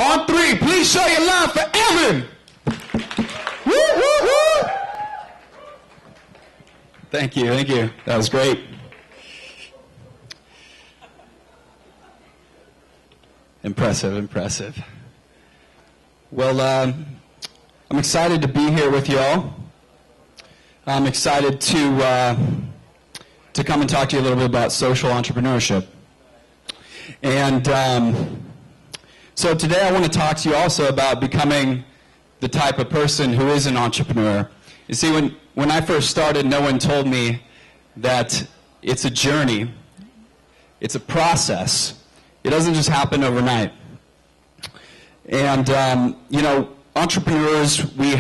On three, please show your love for Evan. Woo, woo, woo. Thank you, thank you. That was great. Impressive, impressive. Well, I'm excited to be here with you all. I'm excited to come and talk to you a little bit about social entrepreneurship. And so today I want to talk to you also about becoming the type of person who is an entrepreneur. You see, when I first started, no one told me that it's a journey. It's a process. It doesn't just happen overnight. And, you know, entrepreneurs, we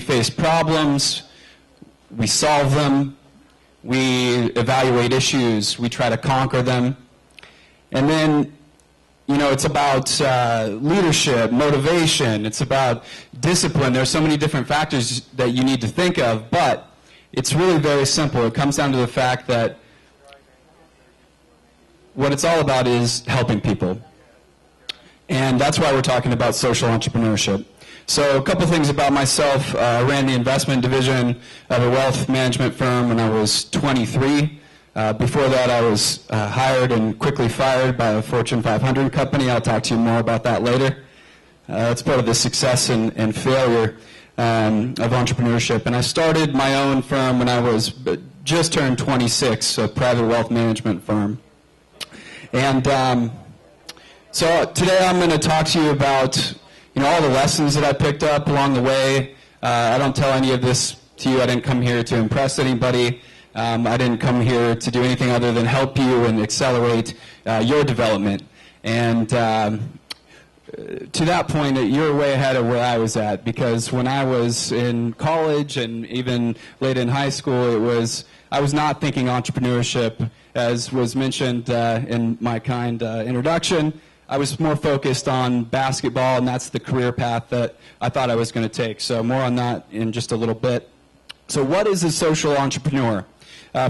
face problems, we solve them, we evaluate issues, we try to conquer them. And then, you know, it's about leadership, motivation, it's about discipline. There's so many different factors that you need to think of, but it's really very simple. It comes down to the fact that what it's all about is helping people. And that's why we're talking about social entrepreneurship. So a couple things about myself. I ran the investment division of a wealth management firm when I was 23. Before that, I was hired and quickly fired by a Fortune 500 company. I'll talk to you more about that later. It's part of the success and failure of entrepreneurship. And I started my own firm when I was just turned 26, a private wealth management firm. And so today I'm going to talk to you about, you know, all the lessons that I picked up along the way. I don't tell any of this to you. I didn't come here to impress anybody. I didn't come here to do anything other than help you and accelerate your development. And to that point, you're way ahead of where I was at, because when I was in college and even late in high school, I was not thinking entrepreneurship, as was mentioned in my kind introduction. I was more focused on basketball, and that's the career path that I thought I was going to take. So more on that in just a little bit. So what is a social entrepreneur?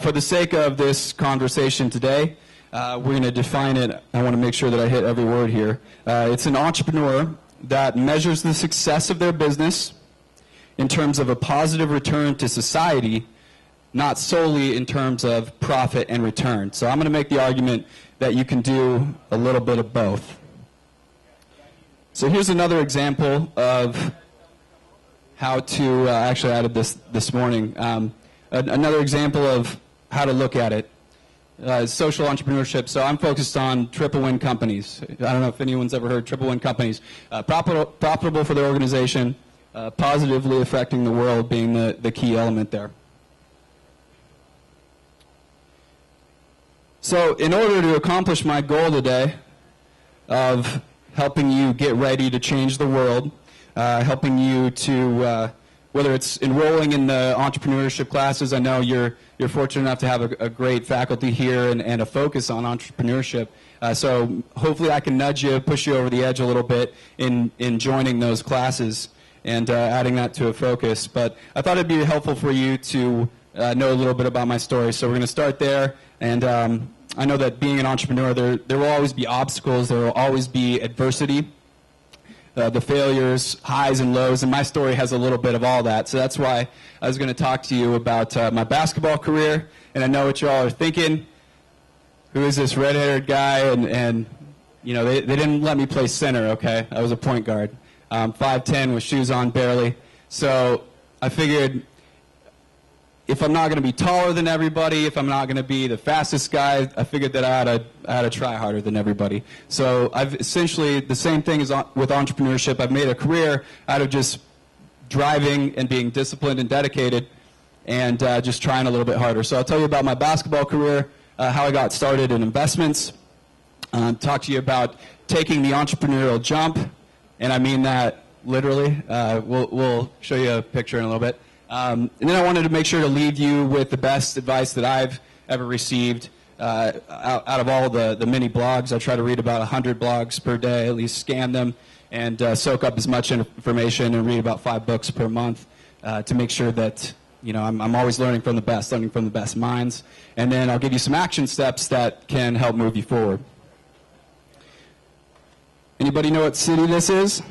For the sake of this conversation today, we're going to define it. I want to make sure that I hit every word here. It's an entrepreneur that measures the success of their business in terms of a positive return to society, not solely in terms of profit and return. So I'm going to make the argument that you can do a little bit of both. So here's another example of how to, actually I added this morning, another example of how to look at it. Social entrepreneurship. So I'm focused on triple win companies. I don't know if anyone's ever heard triple win companies. Profitable for their organization, positively affecting the world being the key element there. So in order to accomplish my goal today of helping you get ready to change the world, helping you to, whether it's enrolling in the entrepreneurship classes, I know you're fortunate enough to have a great faculty here and a focus on entrepreneurship. So hopefully I can nudge you, push you over the edge a little bit in joining those classes and adding that to a focus. But I thought it'd be helpful for you to know a little bit about my story. So we're going to start there. And I know that being an entrepreneur, there will always be obstacles. There will always be adversity. The failures, highs and lows, and my story has a little bit of all that. So that's why I was going to talk to you about my basketball career. And I know what you all are thinking. Who is this red-haired guy? And you know, they didn't let me play center, okay? I was a point guard. 5'10", with shoes on barely. So I figured if I'm not going to be taller than everybody, if I'm not going to be the fastest guy, I figured that I had to try harder than everybody. So I've essentially, the same thing as with entrepreneurship, I've made a career out of just driving and being disciplined and dedicated and just trying a little bit harder. So I'll tell you about my basketball career, how I got started in investments, talk to you about taking the entrepreneurial jump, and I mean that literally. We'll show you a picture in a little bit. And then I wanted to make sure to leave you with the best advice that I've ever received out of all the many blogs. I try to read about 100 blogs per day, at least scan them, and soak up as much information and read about 5 books per month to make sure that, you know, I'm always learning from the best minds. And then I'll give you some action steps that can help move you forward. Anybody know what city this is?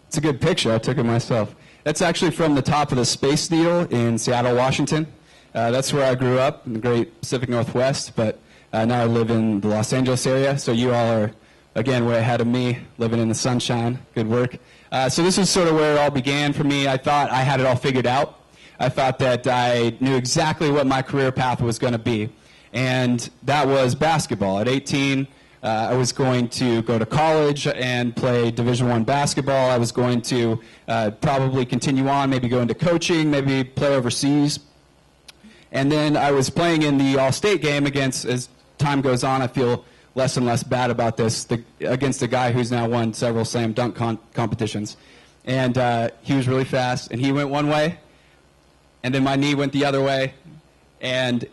It's a good picture. I took it myself. That's actually from the top of the Space Needle in Seattle, Washington. That's where I grew up, in the great Pacific Northwest, but now I live in the Los Angeles area, so you all are, again, way ahead of me, living in the sunshine. Good work. So this is sort of where it all began for me. I thought I had it all figured out. I thought that I knew exactly what my career path was going to be, and that was basketball. At 18, I was going to go to college and play Division I basketball. I was going to probably continue on, maybe go into coaching, maybe play overseas. And then I was playing in the All-State game against, as time goes on, I feel less and less bad about this, against a guy who's now won several slam dunk competitions. And he was really fast, and he went one way, and then my knee went the other way, and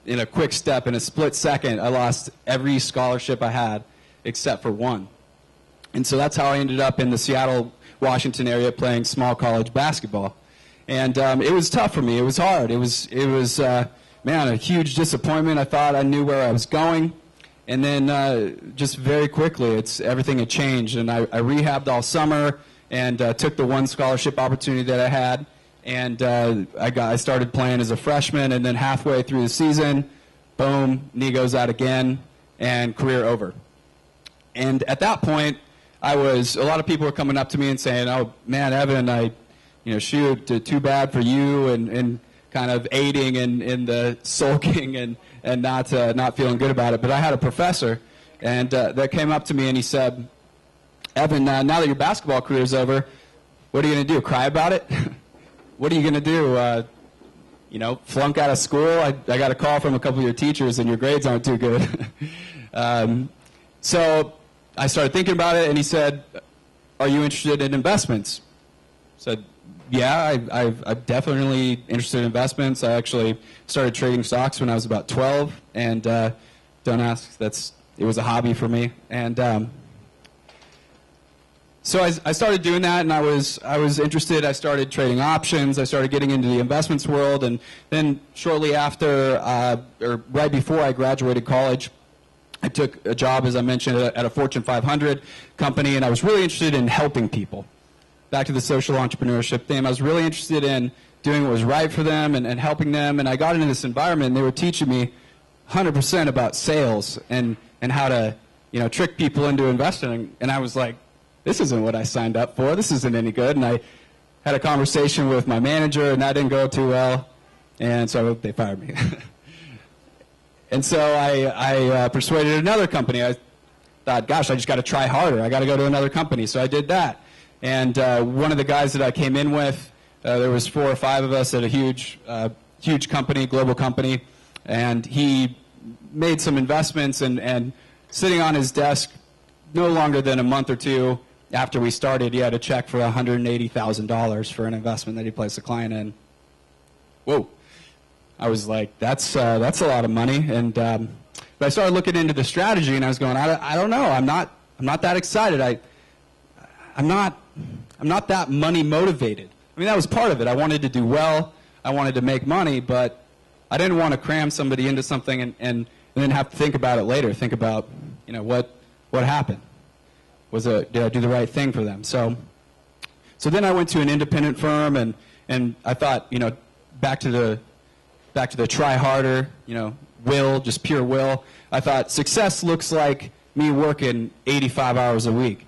in a quick step, in a split second, I lost every scholarship I had except for one. And so that's how I ended up in the Seattle, Washington area playing small college basketball. And it was tough for me. It was hard. It was man, a huge disappointment. I thought I knew where I was going. And then just very quickly, everything had changed. And I rehabbed all summer and took the one scholarship opportunity that I had. And I started playing as a freshman, and then halfway through the season, boom, knee goes out again, and career over. And at that point, a lot of people were coming up to me and saying, "Oh man, Evan, shoot, too bad for you," and kind of aiding in the sulking and not feeling good about it. But I had a professor, and that came up to me and he said, "Evan, now that your basketball career is over, what are you going to do? Cry about it? What are you going to do? Flunk out of school? I got a call from a couple of your teachers, and your grades aren't too good." So I started thinking about it, and he said, "Are you interested in investments?" I said, "Yeah, I'm definitely interested in investments. I actually started trading stocks when I was about 12, and don't ask, it was a hobby for me." And so I started doing that, and I was interested. I started trading options. I started getting into the investments world, and then shortly after, or right before I graduated college, I took a job, as I mentioned, at a Fortune 500 company, and I was really interested in helping people. Back to the social entrepreneurship theme, I was really interested in doing what was right for them and helping them, and I got into this environment, and they were teaching me 100% about sales and how to trick people into investing, and I was like, this isn't what I signed up for. This isn't any good. And I had a conversation with my manager, and that didn't go too well, and so they fired me. And so I persuaded another company. I thought, gosh, I just got to try harder. I got to go to another company. So I did that. And one of the guys that I came in with, there was 4 or 5 of us at a huge company, global company, and he made some investments, and sitting on his desk no longer than a month or two after we started, he had a check for $180,000 for an investment that he placed a client in. Whoa. I was like, that's a lot of money. And but I started looking into the strategy, and I was going, I don't know. I'm not that excited. I'm not that money motivated. I mean, that was part of it. I wanted to do well. I wanted to make money, but I didn't want to cram somebody into something and then have to think about it later. Think about, what happened. Did I do the right thing for them? So then I went to an independent firm, and I thought, back to the try harder, will, just pure will. I thought success looks like me working 85 hours a week.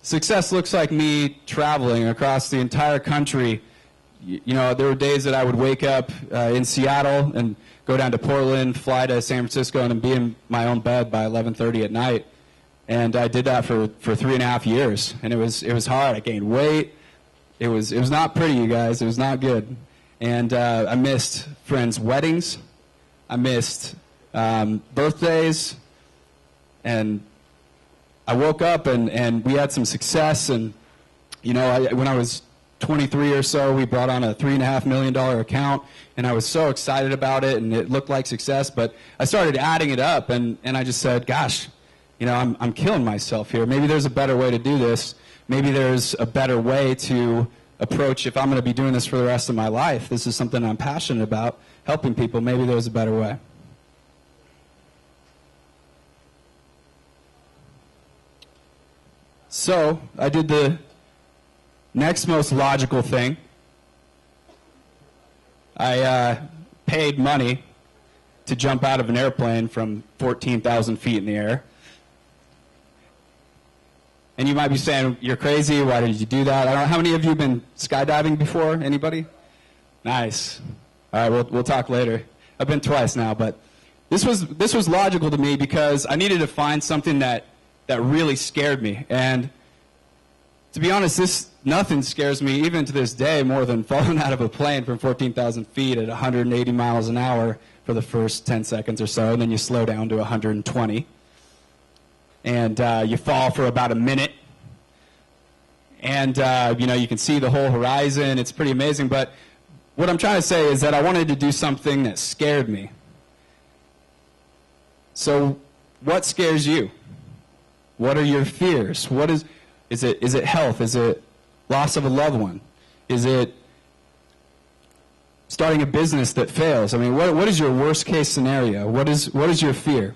Success looks like me traveling across the entire country. There were days that I would wake up in Seattle and go down to Portland, fly to San Francisco, and be in my own bed by 11:30 at night. And I did that for 3.5 years, and it was hard. I gained weight. It was not pretty, you guys. It was not good. And I missed friends' weddings. I missed birthdays. And I woke up, and we had some success. And, when I was 23 or so, we brought on a $3.5 million account, and I was so excited about it, and it looked like success. But I started adding it up, and I just said, gosh, I'm killing myself here. Maybe there's a better way to do this. Maybe there's a better way to approach, if I'm going to be doing this for the rest of my life. This is something I'm passionate about, helping people. Maybe there's a better way. So I did the next most logical thing. I paid money to jump out of an airplane from 14,000 feet in the air. And you might be saying, you're crazy, why did you do that? I don't know, how many of you have been skydiving before? Anybody? Nice. All right, we'll talk later. I've been twice now, but this was logical to me because I needed to find something that really scared me. And to be honest, nothing scares me, even to this day, more than falling out of a plane from 14,000 feet at 180 miles an hour for the first 10 seconds or so, and then you slow down to 120. And you fall for about a minute. And, you can see the whole horizon. It's pretty amazing. But what I'm trying to say is that I wanted to do something that scared me. So what scares you? What are your fears? Is it health? Is it loss of a loved one? Is it starting a business that fails? I mean, what is your worst case scenario? What is your fear?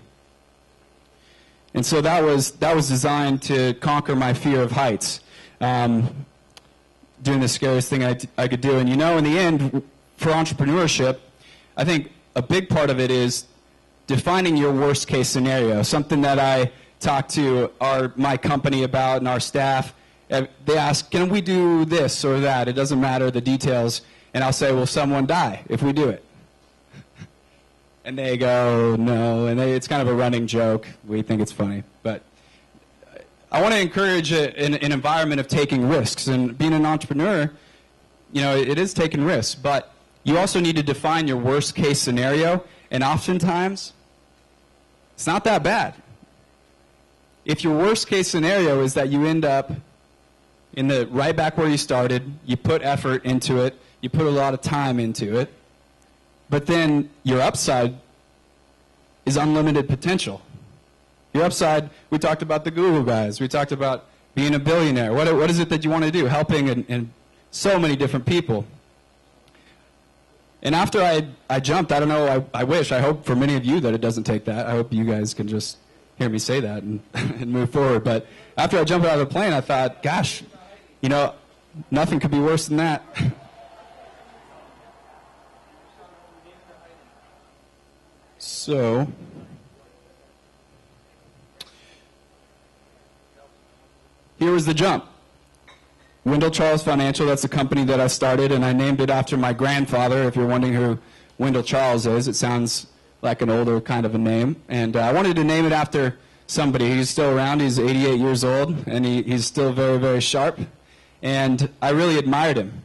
And so that was designed to conquer my fear of heights. Doing the scariest thing I could do. And in the end, for entrepreneurship, I think a big part of it is defining your worst case scenario. Something that I talk to my company about and our staff. They ask, can we do this or that? It doesn't matter the details. And I'll say, will someone die if we do it? And they go, no. And it's kind of a running joke. We think it's funny. But I want to encourage an environment of taking risks. And being an entrepreneur, it is taking risks. But you also need to define your worst case scenario. And oftentimes, it's not that bad. If your worst case scenario is that you end up right back where you started, you put effort into it, you put a lot of time into it, but then your upside is unlimited potential. Your upside, we talked about the Google guys, we talked about being a billionaire. What is it that you want to do? Helping and so many different people. And after I jumped, I don't know, I hope for many of you that it doesn't take that. I hope you guys can just hear me say that and, and move forward. But after I jumped out of the plane, I thought, gosh, nothing could be worse than that. So, here was the jump. Wendell Charles Financial, that's the company that I started, and I named it after my grandfather. If you're wondering who Wendell Charles is, it sounds like an older kind of a name. And I wanted to name it after somebody. He's still around. He's 88 years old, and he's still very, very sharp. And I really admired him.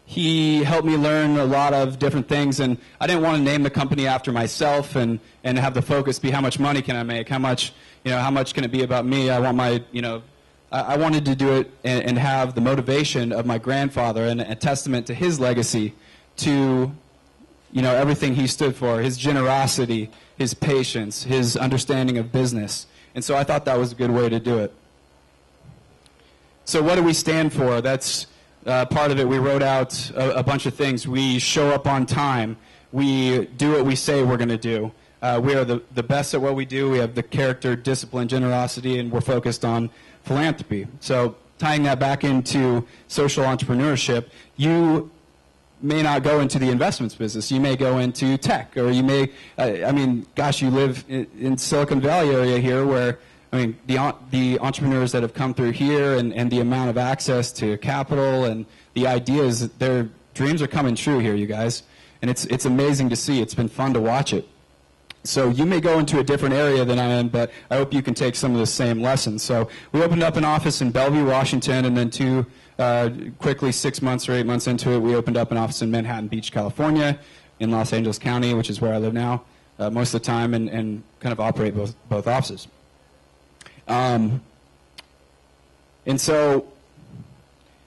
He helped me learn a lot of different things, and I didn't want to name the company after myself and have the focus be how much money can I make, how much can it be about me. I wanted to do it and have the motivation of my grandfather and a testament to his legacy, to everything he stood for, his generosity, his patience, his understanding of business. And so I thought that was a good way to do it. So what do we stand for? That's part of it. We wrote out a bunch of things. We show up on time. We do what we say we're going to do. We are the best at what we do. We have the character, discipline, generosity, and we're focused on philanthropy. So tying that back into social entrepreneurship, you may not go into the investments business. You may go into tech, or you may, you live in Silicon Valley area here where, the entrepreneurs that have come through here and the amount of access to capital and the ideas, their dreams are coming true here, you guys. And it's amazing to see. It's been fun to watch it. So you may go into a different area than I am, but I hope you can take some of the same lessons. So we opened up an office in Bellevue, Washington, and then quickly 6 months or 8 months into it, we opened up an office in Manhattan Beach, California, in Los Angeles County, which is where I live now, most of the time, and kind of operate both offices. And so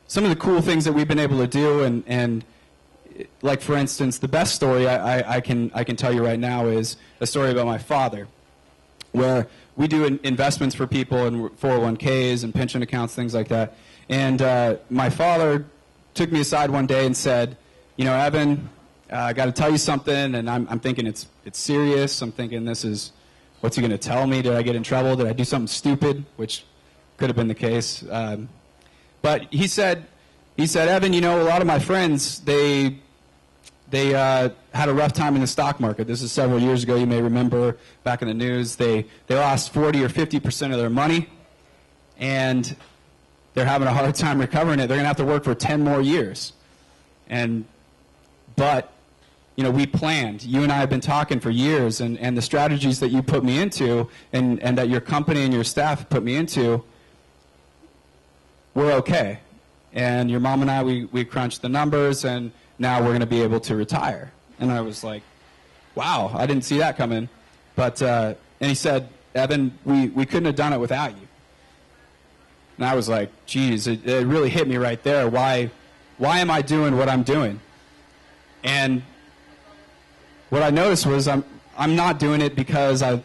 some of the cool things that we've been able to do, and like, for instance, the best story I can tell you right now is a story about my father, where we do investments for people in 401ks and pension accounts, things like that. And my father took me aside one day and said, Evan, I got to tell you something, and I'm thinking it's serious. I'm thinking, what's he going to tell me? Did I get in trouble? Did I do something stupid? Which could have been the case. But he said, Evan, you know, a lot of my friends, they had a rough time in the stock market. This is several years ago. You may remember back in the news. They lost 40 or 50% of their money, and they're having a hard time recovering it. They're going to have to work for 10 more years. But, you know, we planned. You and I have been talking for years, and the strategies that you put me into and that your company and your staff put me into, we're okay. And your mom and I, we crunched the numbers, and now we're going to be able to retire. And I was like, wow, I didn't see that coming. But, and he said, Evan, we couldn't have done it without you. And I was like, geez, it really hit me right there. Why am I doing what I'm doing? And what I noticed was I'm not doing it because I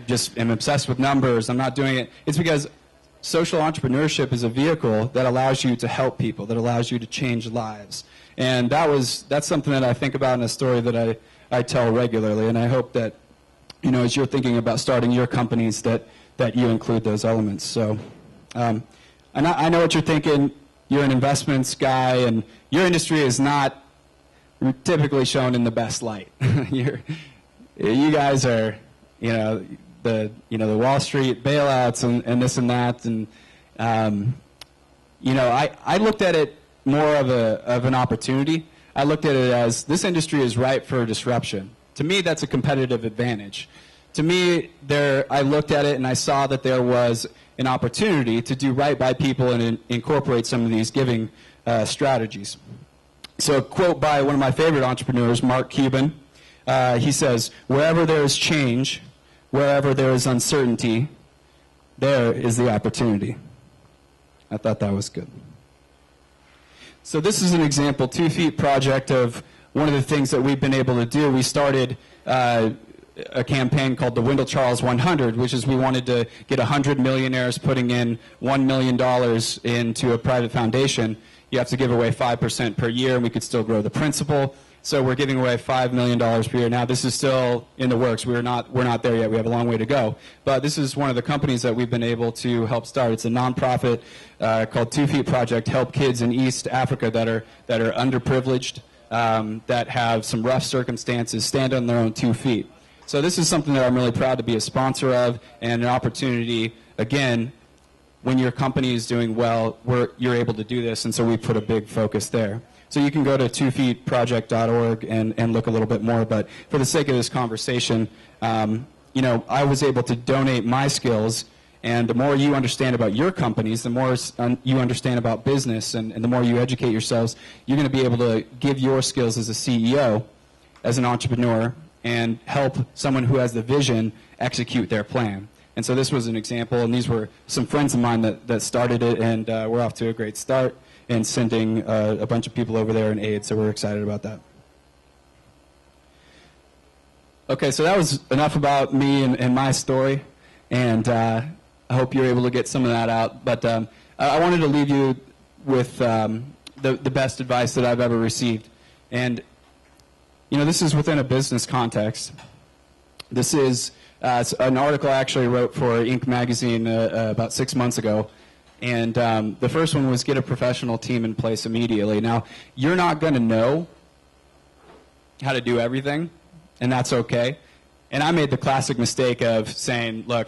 just am obsessed with numbers. I'm not doing it. It's because social entrepreneurship is a vehicle that allows you to help people, that allows you to change lives. And that's something that I think about in a story that I tell regularly. And I hope that, you know, as you're thinking about starting your companies, that you include those elements. So I know what you're thinking. You're an investments guy, and your industry is not typically shown in the best light. You guys are, the Wall Street bailouts and this and that, and I looked at it more of an opportunity. I looked at it as this industry is ripe for disruption. To me, that's a competitive advantage. To me, I looked at it and I saw that there was an opportunity to do right by people and incorporate some of these giving strategies. So a quote by one of my favorite entrepreneurs, Mark Cuban, he says, "Wherever there is change, wherever there is uncertainty, there is the opportunity." I thought that was good. So this is an example, 2 Feet project, of one of the things that we've been able to do. We started a campaign called the Wendell Charles 100, which is we wanted to get 100 millionaires putting in $1 million into a private foundation. You have to give away 5% per year, and we could still grow the principal. So we're giving away $5 million per year. Now, this is still in the works. We're not there yet. We have a long way to go. But this is one of the companies that we've been able to help start. It's a nonprofit called 2 Feet Project, help kids in East Africa that are underprivileged, that have some rough circumstances, stand on their own 2 feet. So this is something that I'm really proud to be a sponsor of, and an opportunity, again, when your company is doing well, you're able to do this, and so we put a big focus there. So you can go to 2feetproject.org and look a little bit more, but for the sake of this conversation, I was able to donate my skills, and the more you understand about your companies, the more you understand about business, and the more you educate yourselves, you're going to be able to give your skills as a CEO, as an entrepreneur, and help someone who has the vision execute their plan. And so this was an example, and these were some friends of mine that started it, and we're off to a great start and sending a bunch of people over there in aid, so we're excited about that. Okay, so that was enough about me and my story, and I hope you're able to get some of that out. But I wanted to leave you with the best advice that I've ever received. And, this is within a business context. This is an article I actually wrote for Inc. magazine about 6 months ago. And the first one was get a professional team in place immediately. Now, you're not going to know how to do everything, and that's okay. And I made the classic mistake of saying, look,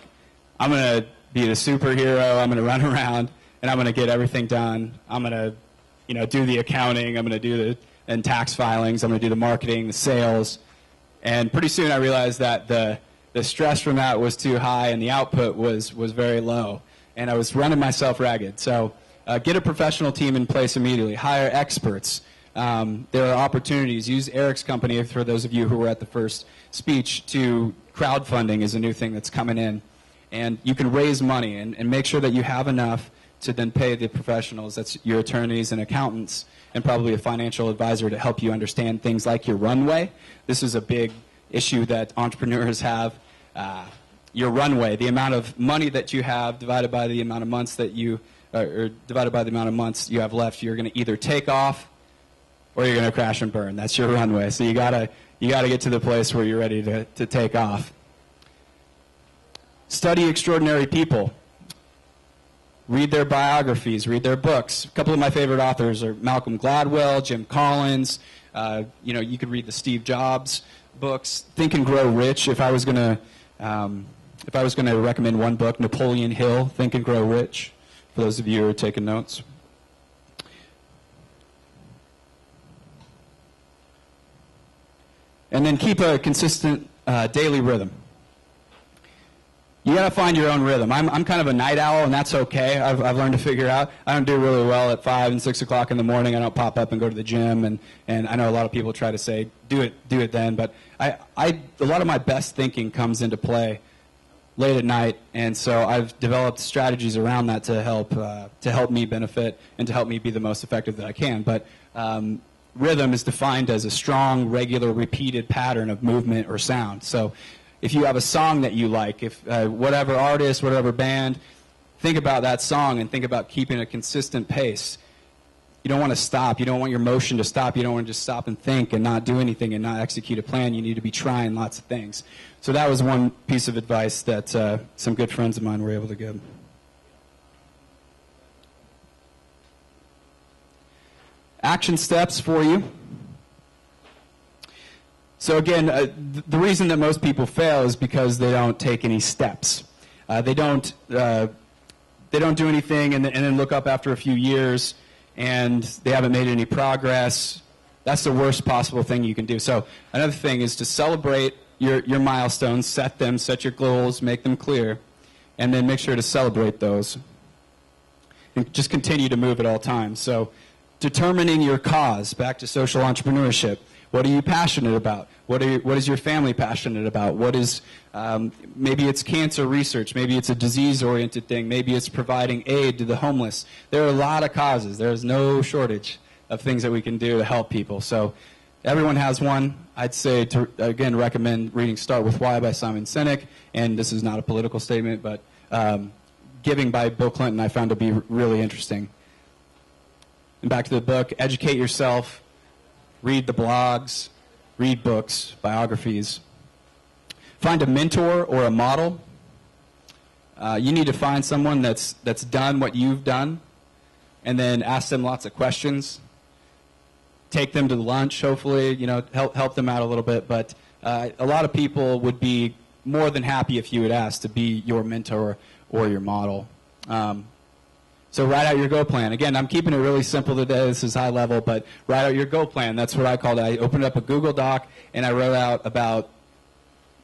I'm going to be the superhero, I'm going to run around, and I'm going to get everything done. I'm going to, do the accounting, I'm going to do the tax filings, I'm going to do the marketing, the sales. And pretty soon I realized that the stress from that was too high and the output was very low. And I was running myself ragged. So get a professional team in place immediately. Hire experts. There are opportunities. Use Eric's company, for those of you who were at the first speech, to crowdfunding is a new thing that's coming in. And you can raise money and make sure that you have enough to then pay the professionals. That's your attorneys and accountants, and probably a financial advisor to help you understand things like your runway. This is a big issue that entrepreneurs have. Your runway, the amount of money that you have divided by the amount of months that or divided by the amount of months you have left, you're going to either take off or you're going to crash and burn. That's your runway. So you gotta get to the place where you're ready to take off. Study extraordinary people. Read their biographies, read their books. A couple of my favorite authors are Malcolm Gladwell, Jim Collins. You could read the Steve Jobs books. Think and Grow Rich. If I was going to recommend one book, Napoleon Hill, Think and Grow Rich, for those of you who are taking notes. And then keep a consistent daily rhythm. You got to find your own rhythm. I'm kind of a night owl, and that's okay. I've learned to figure out. I don't do really well at 5 and 6 o'clock in the morning. I don't pop up and go to the gym, and I know a lot of people try to say, do it then. But a lot of my best thinking comes into play late at night, and so I've developed strategies around that to help me benefit and to help me be the most effective that I can. But rhythm is defined as a strong, regular, repeated pattern of movement or sound. So if you have a song that you like, if whatever artist, whatever band, think about that song and think about keeping a consistent pace. You don't want to stop. You don't want your motion to stop. You don't want to just stop and think and not do anything and not execute a plan. You need to be trying lots of things. So that was one piece of advice that some good friends of mine were able to give. Action steps for you. So again, the reason that most people fail is because they don't take any steps. They don't do anything and then look up after a few years and they haven't made any progress. That's the worst possible thing you can do. So another thing is to celebrate your milestones, set your goals, make them clear, and then make sure to celebrate those. And just continue to move at all times. So determining your cause, back to social entrepreneurship. What are you passionate about? What is your family passionate about? What is, maybe it's cancer research, maybe it's a disease-oriented thing, maybe it's providing aid to the homeless. There are a lot of causes. There's no shortage of things that we can do to help people. So everyone has one. I'd say to, again, recommend reading Start With Why by Simon Sinek, and this is not a political statement, but Giving by Bill Clinton I found to be really interesting. And back to the book, educate yourself. Read the blogs, read books, biographies. Find a mentor or a model. You need to find someone that's done what you've done, and then ask them lots of questions. Take them to lunch, hopefully, help them out a little bit. But a lot of people would be more than happy if you would ask to be your mentor or your model. So write out your go plan. Again, I'm keeping it really simple today. This is high level, but write out your go plan. That's what I called it. I opened up a Google Doc, and I wrote out about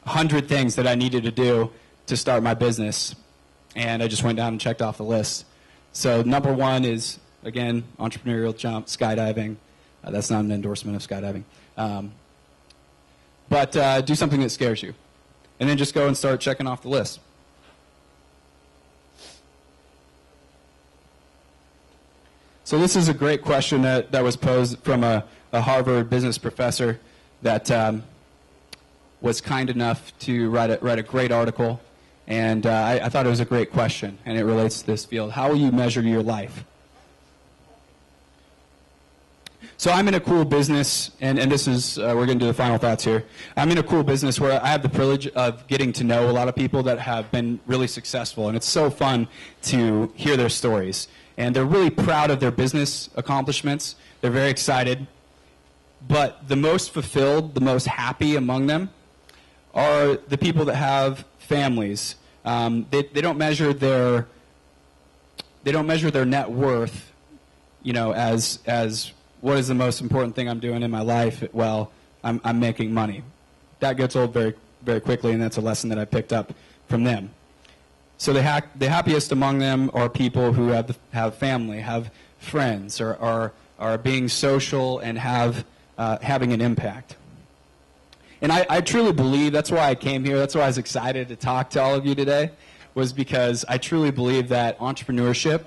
100 things that I needed to do to start my business. And I just went down and checked off the list. So number one is, again, entrepreneurial jump, skydiving. That's not an endorsement of skydiving. But do something that scares you. And then just go and start checking off the list. So this is a great question that was posed from a Harvard business professor that was kind enough to write a great article. And I thought it was a great question, and it relates to this field. How will you measure your life? So I'm in a cool business, and this is, we're going to do the final thoughts here. I'm in a cool business where I have the privilege of getting to know a lot of people that have been really successful, and it's so fun to hear their stories. And they're really proud of their business accomplishments. They're very excited. But the most fulfilled, the most happy among them are the people that have families. They don't measure their net worth, as what is the most important thing I'm doing in my life? Well, I'm making money. That gets old very, very quickly, and that's a lesson that I picked up from them. So the happiest among them are people who have family, have friends, or are being social and having an impact. And I truly believe, that's why I came here, that's why I was excited to talk to all of you today, was because I truly believe that entrepreneurship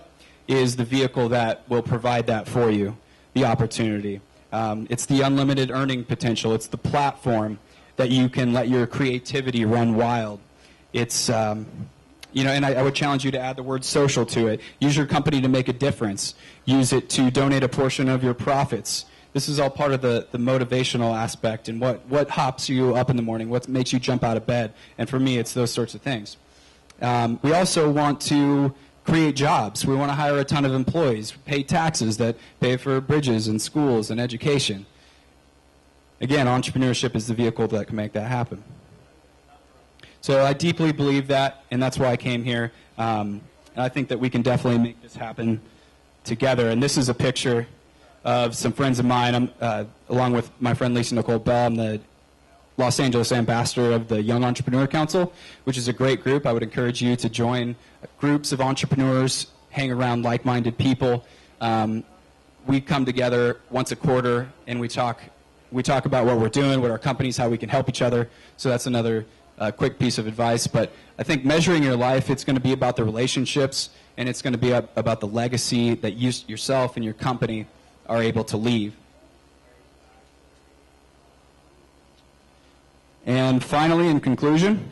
is the vehicle that will provide that for you, the opportunity. It's the unlimited earning potential. It's the platform that you can let your creativity run wild. It's... and I would challenge you to add the word social to it. Use your company to make a difference. Use it to donate a portion of your profits. This is all part of the motivational aspect and what hops you up in the morning, what makes you jump out of bed. And for me, it's those sorts of things. We also want to create jobs. We want to hire a ton of employees, pay taxes that pay for bridges and schools and education. Again, entrepreneurship is the vehicle that can make that happen. So I deeply believe that, and that's why I came here. And I think that we can definitely make this happen together. And this is a picture of some friends of mine. I'm, along with my friend Lisa Nicole Bell, I'm the Los Angeles ambassador of the Young Entrepreneur Council, which is a great group. I would encourage you to join groups of entrepreneurs, hang around like-minded people. We come together once a quarter and we talk about what we're doing, what our companies, how we can help each other. So that's another quick piece of advice. But I think measuring your life, it's going to be about the relationships, and it's going to be about the legacy that you yourself and your company are able to leave. And finally, in conclusion,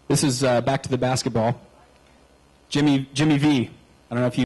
this is back to the basketball. Jimmy V. I don't know if you